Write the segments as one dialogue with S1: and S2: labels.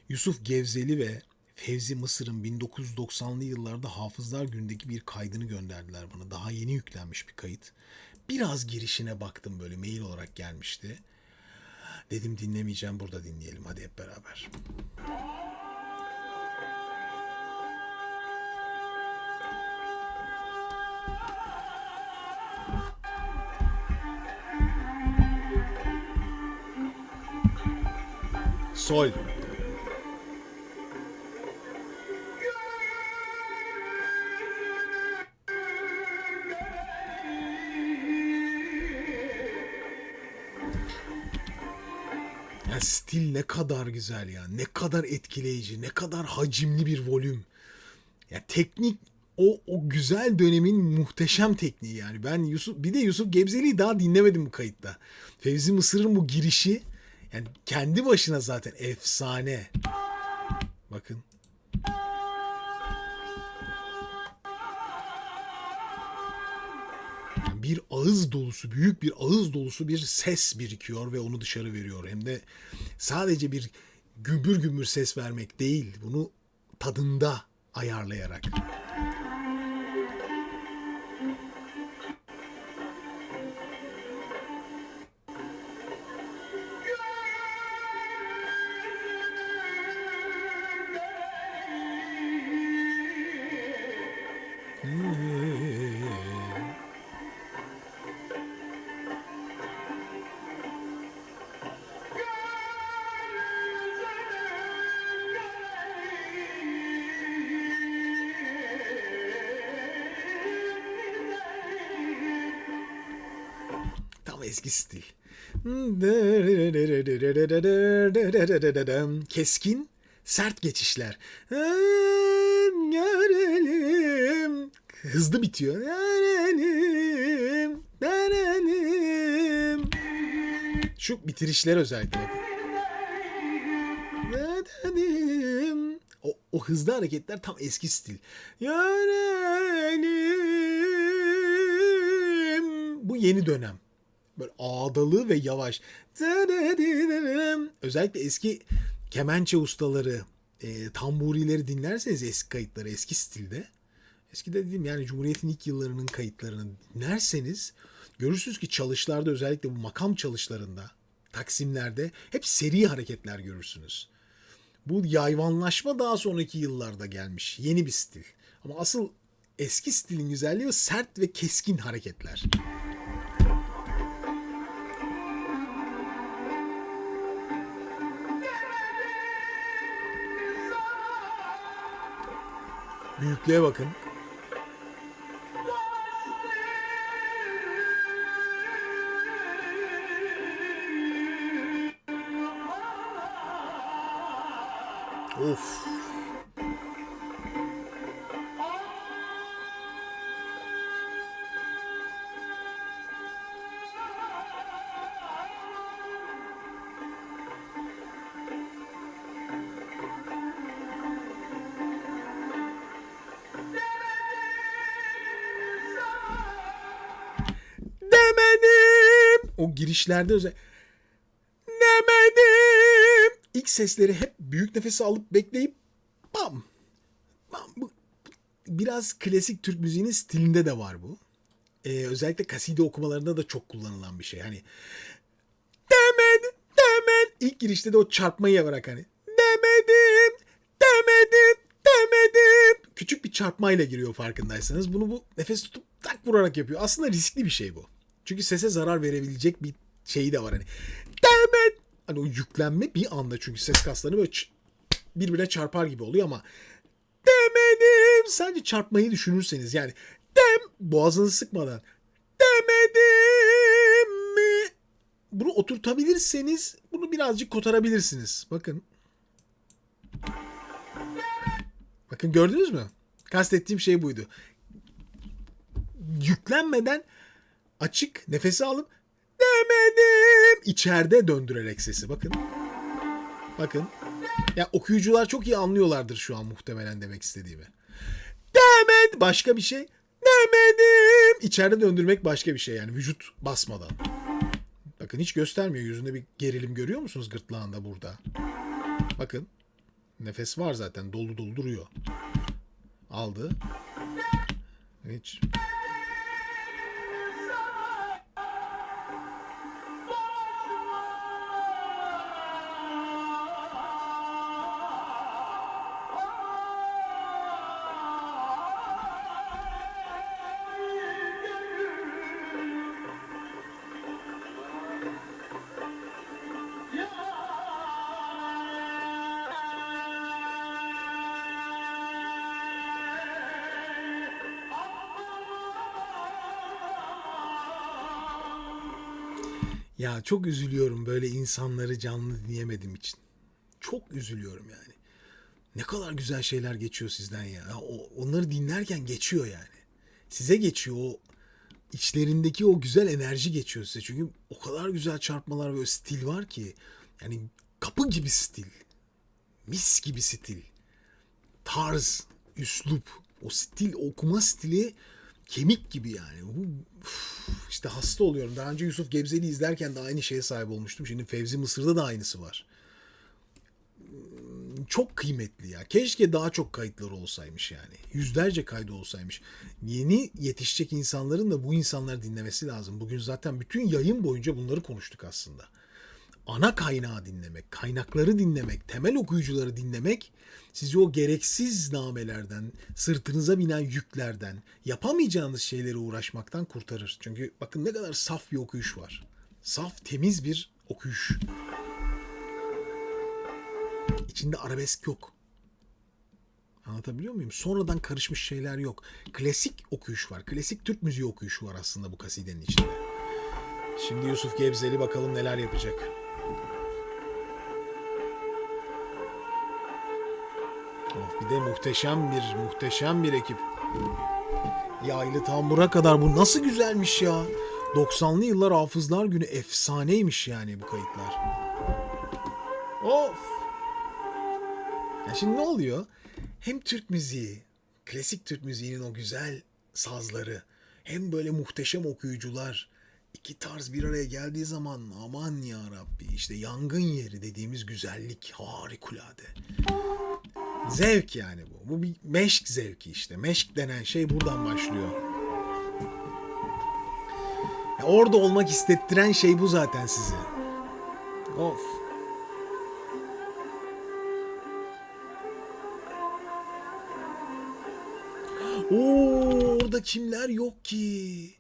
S1: Yusuf Gevzeli ve Fevzi Mısır'ın 1990'lı yıllarda Hafızlar Günü'ndeki bir kaydını gönderdiler bana. Daha yeni yüklenmiş bir kayıt. Biraz girişine baktım, böyle mail olarak gelmişti. Dedim dinlemeyeceğim, burada dinleyelim hadi hep beraber. Sol. Ya stil ne kadar güzel ya. Ne kadar etkileyici, ne kadar hacimli bir volüm. Ya teknik, o güzel dönemin muhteşem tekniği yani. Ben bir de Yusuf Gebzeli'yi daha dinlemedim bu kayıtta. Fevzi Mısır'ın bu girişi yani kendi başına zaten efsane. Bakın. Yani bir ağız dolusu, büyük bir ağız dolusu bir ses birikiyor ve onu dışarı veriyor. Hem de sadece bir gümbür gümbür ses vermek değil, bunu tadında ayarlayarak. Tam eski stil. Keskin, sert geçişler. Görelim. Hızlı bitiyor. Görelim. Görelim. Şu bitirişler özellikle bakın. Görelim. O hızlı hareketler tam eski stil. Görelim. Bu yeni dönem. Böyle ağdalı ve yavaş. Özellikle eski kemençe ustaları, tamburileri dinlerseniz eski kayıtları, eski stilde. Eski de dediğim yani Cumhuriyet'in ilk yıllarının kayıtlarını dinlerseniz görürsünüz ki çalışlarda, özellikle bu makam çalışlarında, taksimlerde hep seri hareketler görürsünüz. Bu yayvanlaşma daha sonraki yıllarda gelmiş. Yeni bir stil. Ama asıl eski stilin güzelliği o sert ve keskin hareketler. Büyüklüğe bakın. Of. Demedim. O girişlerde demedim. İlk sesleri hep büyük nefesi alıp bekleyip bam. Bam. Bu biraz klasik Türk müziğinin stilinde de var bu. Özellikle kaside okumalarında da çok kullanılan bir şey. Hani demedim, demedim. İlk girişte de o çarpmayı yaparak hani demedim, demedim, demedim. Küçük bir çarpmayla giriyor farkındaysanız. Bunu bu nefes tutup tak vurarak yapıyor. Aslında riskli bir şey bu. Çünkü sese zarar verebilecek bir şeyi de var hani. Demet. Hani o yüklenme bir anda, çünkü ses kaslarını böyle birbirine çarpar gibi oluyor ama demedim. Sadece çarpmayı düşünürseniz yani boğazınızı sıkmadan demedim mi? Bunu oturtabilirseniz bunu birazcık kotarabilirsiniz. Bakın. Bakın gördünüz mü? Kastettiğim şey buydu. Yüklenmeden açık nefesi alıp demedim içeride döndürerek sesi. Bakın. Bakın. Ya okuyucular çok iyi anlıyorlardır şu an muhtemelen demek istediğimi. Demet başka bir şey. Demedim. İçeride döndürmek başka bir şey yani, vücut basmadan. Bakın hiç göstermiyor. Yüzünde bir gerilim görüyor musunuz gırtlağında burada? Bakın. Nefes var zaten. Dolu dolu duruyor. Aldı. Hiç. Ya çok üzülüyorum böyle insanları canlı dinleyemediğim için. Çok üzülüyorum yani. Ne kadar güzel şeyler geçiyor sizden ya. Onları dinlerken geçiyor yani. Size geçiyor o içlerindeki o güzel enerji geçiyor size. Çünkü o kadar güzel çarpmalar ve stil var ki. Yani kapı gibi stil. Mis gibi stil. Tarz, üslup. O stil, okuma stili kemik gibi yani. İşte hasta oluyorum. Daha önce Yusuf Gebzeli izlerken de aynı şeye sahip olmuştum. Şimdi Fevzi Mısır'da da aynısı var. Çok kıymetli ya. Keşke daha çok kayıtları olsaymış yani. Yüzlerce kaydı olsaymış. Yeni yetişecek insanların da bu insanları dinlemesi lazım. Bugün zaten bütün yayın boyunca bunları konuştuk aslında. Ana kaynağı dinlemek, kaynakları dinlemek, temel okuyucuları dinlemek sizi o gereksiz namelerden, sırtınıza binen yüklerden, yapamayacağınız şeylere uğraşmaktan kurtarır. Çünkü bakın ne kadar saf bir okuyuş var. Saf, temiz bir okuyuş. İçinde arabesk yok. Anlatabiliyor muyum? Sonradan karışmış şeyler yok. Klasik okuyuş var. Klasik Türk müziği okuyuşu var aslında bu kasidenin içinde. Şimdi Yusuf Gebzeli bakalım neler yapacak. Oh, bir de muhteşem bir ekip. Yaylı tambura kadar bu nasıl güzelmiş ya. 90'lı yıllar Hafızlar Günü efsaneymiş yani bu kayıtlar. Of. Ya şimdi ne oluyor? Hem Türk müziği, klasik Türk müziğinin o güzel sazları, hem böyle muhteşem okuyucular, iki tarz bir araya geldiği zaman aman ya Rabbi işte yangın yeri dediğimiz güzellik harikulade. Zevk yani bu. Bu bir meşk zevki işte. Meşk denen şey buradan başlıyor. Ya orada olmak istettiren şey bu zaten size. Of. Oo, orada kimler yok ki?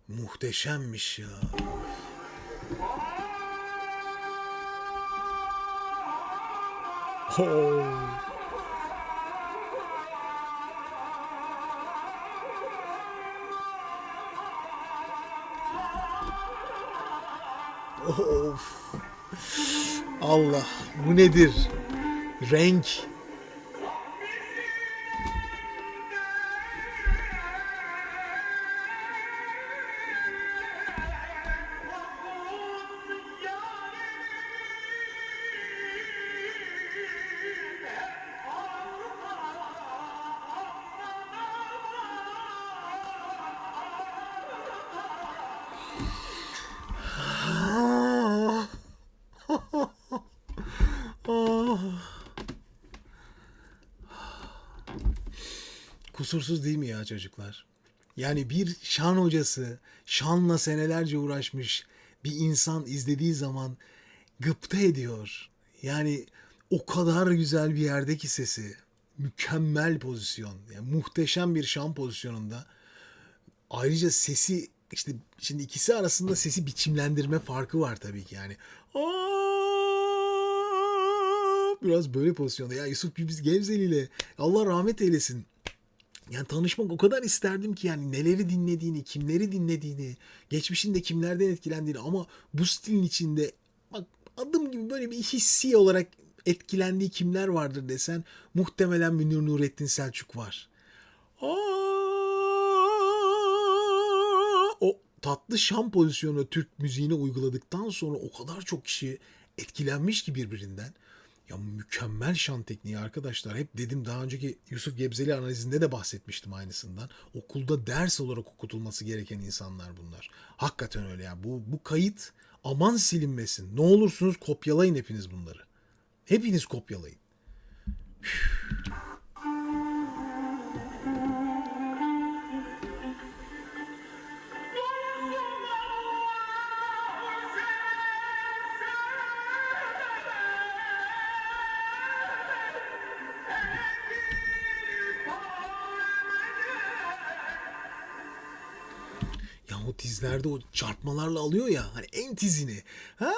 S1: Muhteşemmiş ya. Oh. Of. Allah, bu nedir? Renk. Ah. Ah. Kusursuz değil mi ya çocuklar? Yani bir şan hocası, şanla senelerce uğraşmış bir insan izlediği zaman gıpta ediyor. Yani o kadar güzel bir yerdeki sesi. Mükemmel pozisyon. Yani muhteşem bir şan pozisyonunda. Ayrıca sesi işte şimdi ikisi arasında sesi biçimlendirme farkı var tabii ki yani. Biraz böyle pozisyonda. Ya Yusuf Gebzeli ile Allah rahmet eylesin. Yani tanışmak o kadar isterdim ki yani neleri dinlediğini, kimleri dinlediğini, geçmişinde kimlerden etkilendiğini ama bu stilin içinde bak adım gibi böyle bir hissi olarak etkilendiği kimler vardır desen muhtemelen Münir Nurettin Selçuk var. O tatlı şan pozisyonu Türk müziğine uyguladıktan sonra o kadar çok kişi etkilenmiş ki birbirinden. Ya mükemmel şan tekniği arkadaşlar. Hep dedim daha önceki Yusuf Gebzeli analizinde de bahsetmiştim aynısından. Okulda ders olarak okutulması gereken insanlar bunlar. Hakikaten öyle ya. Bu kayıt aman silinmesin. Ne olursunuz kopyalayın hepiniz bunları. Hepiniz kopyalayın. Ya o tizlerde o çarpmalarla alıyor ya hani en tizini. Ha,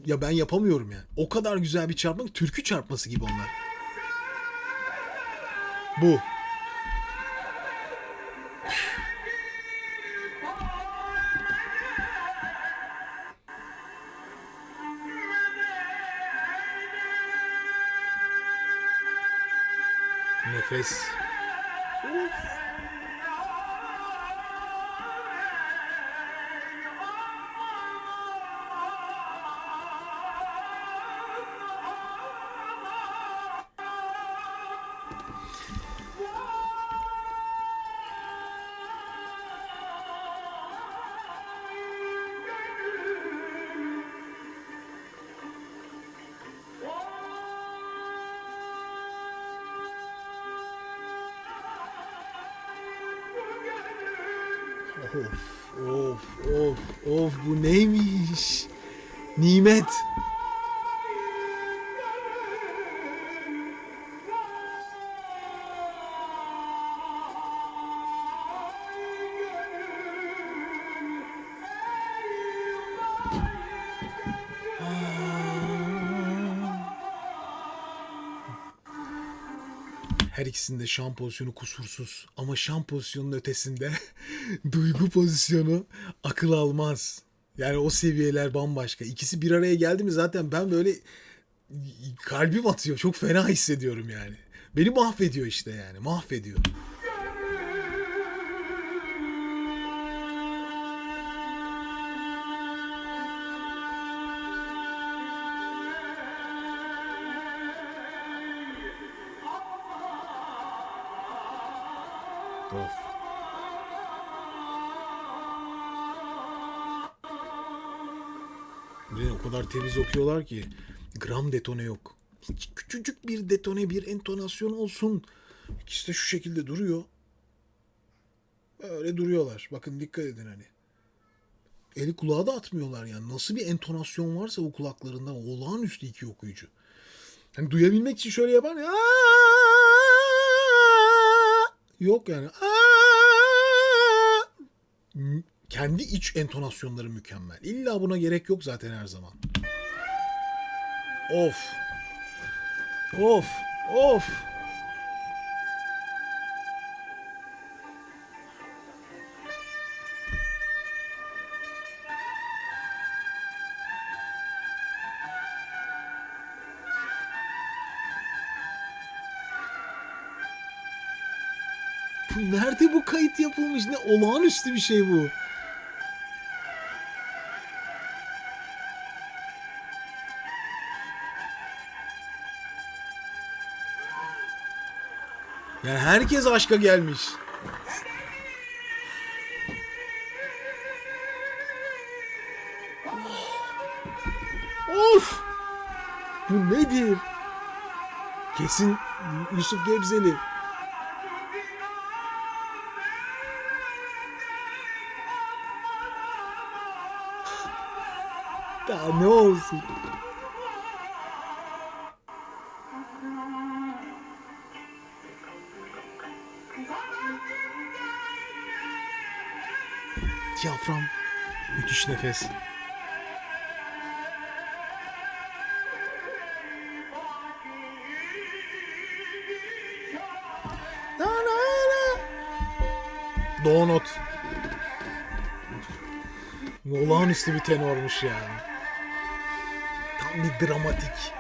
S1: ya ben yapamıyorum yani. O kadar güzel bir çarpma, türkü çarpması gibi onlar. Bu. Nefes. Of of of of, bu neymiş? Nimet. Her ikisinde şan pozisyonu kusursuz. Ama şan pozisyonunun ötesinde duygu pozisyonu akıl almaz. Yani o seviyeler bambaşka. İkisi bir araya geldi mi zaten ben böyle kalbim atıyor. Çok fena hissediyorum yani. Beni mahvediyor işte yani. Mahvediyor. Of. Bir de o kadar temiz okuyorlar ki gram detone yok. Hiç küçücük bir detone, bir entonasyon olsun. İkisi de şu şekilde duruyor. Öyle duruyorlar. Bakın dikkat edin hani. Eli kulağa da atmıyorlar yani. Nasıl bir entonasyon varsa o kulaklarında olağanüstü iki okuyucu. Hani duyabilmek için şöyle yapar ya. Yok yani. Kendi iç entonasyonları mükemmel. İlla buna gerek yok zaten her zaman. Of. Of. Of. Nerede bu kayıt yapılmış? Ne olağanüstü bir şey bu. Yani herkes aşka gelmiş. Of! Bu nedir? Kesin Yusuf Gebzeli. Daha ne olsun? Diyafram. Müthiş nefes. Do not. Olağanüstü bir tenormuş ya. Tam bir dramatik.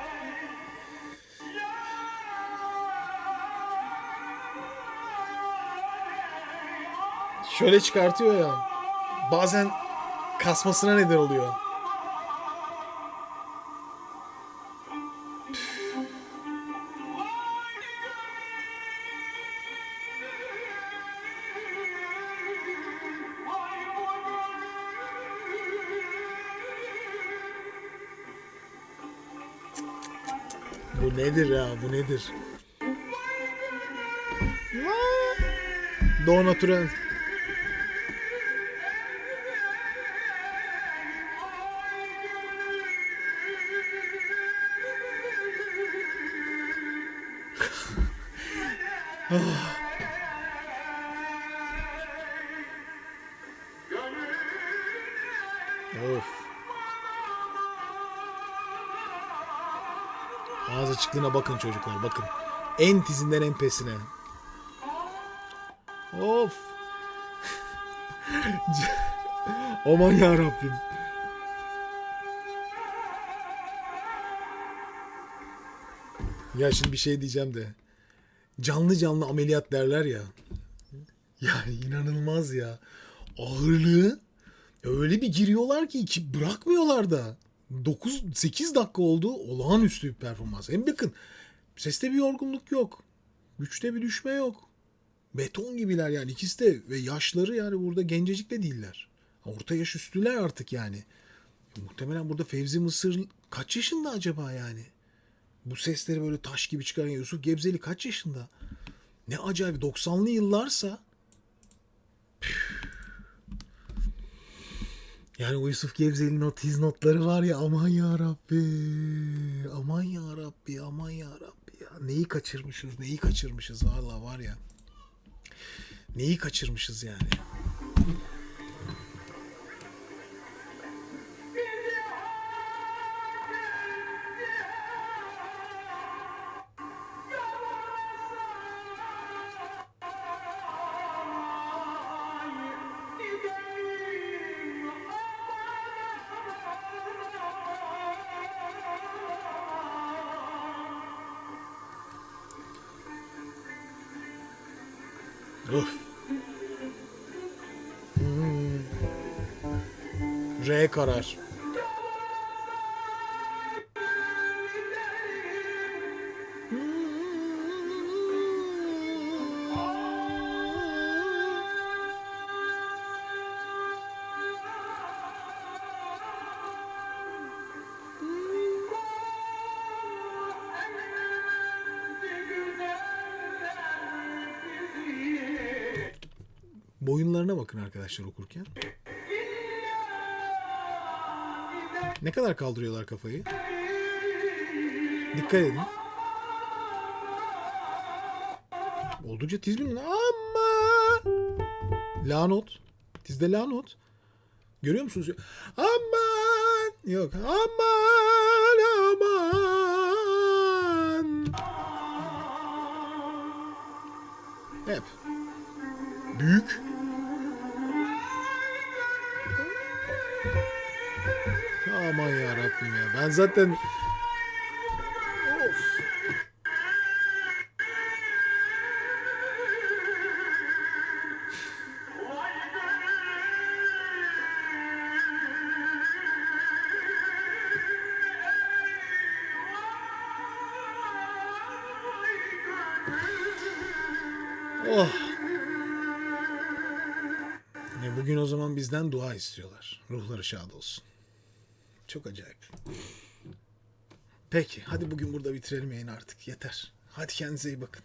S1: Şöyle çıkartıyor ya. Bazen kasmasına neden oluyor. Bu nedir ya? Bu nedir? Doğu Natural. Of. Ağız açıklığına bakın çocuklar, bakın. En tizinden en pesine. Of. Aman ya Rabbim. Ya şimdi bir şey diyeceğim de. Canlı canlı ameliyat derler ya. Ya inanılmaz ya. Ağırlığı öyle bir giriyorlar ki bırakmıyorlar da. 9-8 dakika oldu. Olağanüstü bir performans. Hem bakın seste bir yorgunluk yok. Güçte bir düşme yok. Beton gibiler yani ikisi de ve yaşları yani burada gencecik de değiller. Orta yaş üstüler artık yani. Muhtemelen burada Fevzi Mısır kaç yaşında acaba yani? Bu sesleri böyle taş gibi çıkaran Yusuf Gebzeli kaç yaşında? Ne acayip 90'lı yıllarsa yani o Yusuf Gebzeli'nin o tiz notları var ya aman ya Rabbi. Aman ya Rabbi, aman ya Rabbi ya. Neyi kaçırmışız, neyi kaçırmışız vallahi var ya. Neyi kaçırmışız yani. Of. R karar. Boyunlarına bakın arkadaşlar okurken. Ne kadar kaldırıyorlar kafayı? Dikkat edin. Oldukça tiz mi? Ama la not. Tizde la not. Görüyor musunuz? Aman. Yok. Aman aman. Hep. Büyük. Aman ya Rabbim ya. Ben zaten of. Oh. Bugün o zaman bizden dua istiyorlar. Ruhları şad olsun. Çok acayip. Peki hadi bugün burada bitirelim yayını artık. Yeter. Hadi kendinize iyi bakın.